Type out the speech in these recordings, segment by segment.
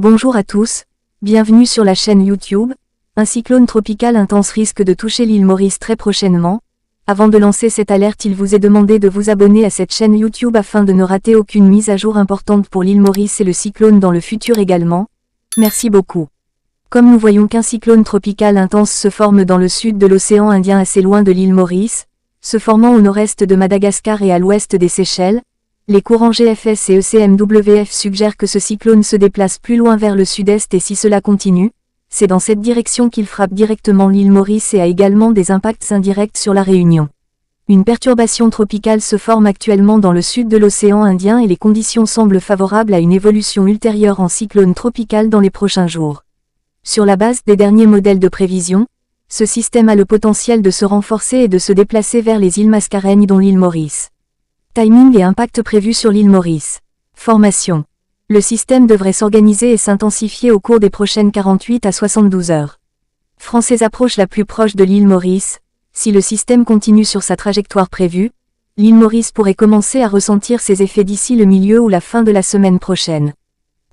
Bonjour à tous, bienvenue sur la chaîne YouTube. Un cyclone tropical intense risque de toucher l'île Maurice très prochainement. Avant de lancer cette alerte, il vous est demandé de vous abonner à cette chaîne YouTube afin de ne rater aucune mise à jour importante pour l'île Maurice et le cyclone dans le futur également. Merci beaucoup. Comme nous voyons qu'un cyclone tropical intense se forme dans le sud de l'océan Indien assez loin de l'île Maurice, se formant au nord-est de Madagascar et à l'ouest des Seychelles, les courants GFS et ECMWF suggèrent que ce cyclone se déplace plus loin vers le sud-est et si cela continue, c'est dans cette direction qu'il frappe directement l'île Maurice et a également des impacts indirects sur la Réunion. Une perturbation tropicale se forme actuellement dans le sud de l'océan Indien et les conditions semblent favorables à une évolution ultérieure en cyclone tropical dans les prochains jours. Sur la base des derniers modèles de prévision, ce système a le potentiel de se renforcer et de se déplacer vers les îles Mascareignes dont l'île Maurice. Timing et impact prévus sur l'île Maurice. Formation. Le système devrait s'organiser et s'intensifier au cours des prochaines 48 à 72 heures. Française approche la plus proche de l'île Maurice. Si le système continue sur sa trajectoire prévue, l'île Maurice pourrait commencer à ressentir ses effets d'ici le milieu ou la fin de la semaine prochaine.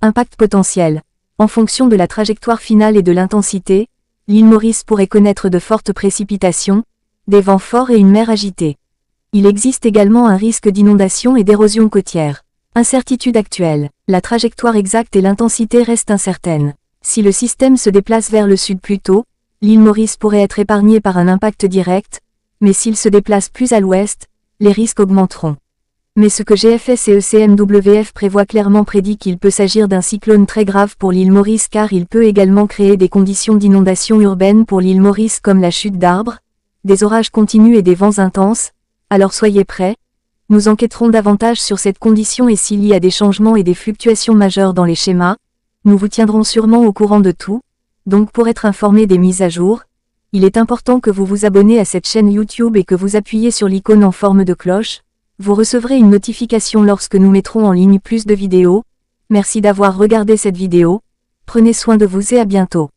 Impact potentiel. En fonction de la trajectoire finale et de l'intensité, l'île Maurice pourrait connaître de fortes précipitations, des vents forts et une mer agitée. Il existe également un risque d'inondation et d'érosion côtière. Incertitude actuelle. La trajectoire exacte et l'intensité restent incertaines. Si le système se déplace vers le sud plus tôt, l'île Maurice pourrait être épargnée par un impact direct, mais s'il se déplace plus à l'ouest, les risques augmenteront. Mais ce que GFS et ECMWF prévoient clairement prédit qu'il peut s'agir d'un cyclone très grave pour l'île Maurice car il peut également créer des conditions d'inondation urbaine pour l'île Maurice comme la chute d'arbres, des orages continus et des vents intenses. Alors soyez prêts, nous enquêterons davantage sur cette condition et s'il y a des changements et des fluctuations majeures dans les schémas, nous vous tiendrons sûrement au courant de tout, donc pour être informé des mises à jour, il est important que vous vous abonnez à cette chaîne YouTube et que vous appuyez sur l'icône en forme de cloche, vous recevrez une notification lorsque nous mettrons en ligne plus de vidéos. Merci d'avoir regardé cette vidéo, prenez soin de vous et à bientôt.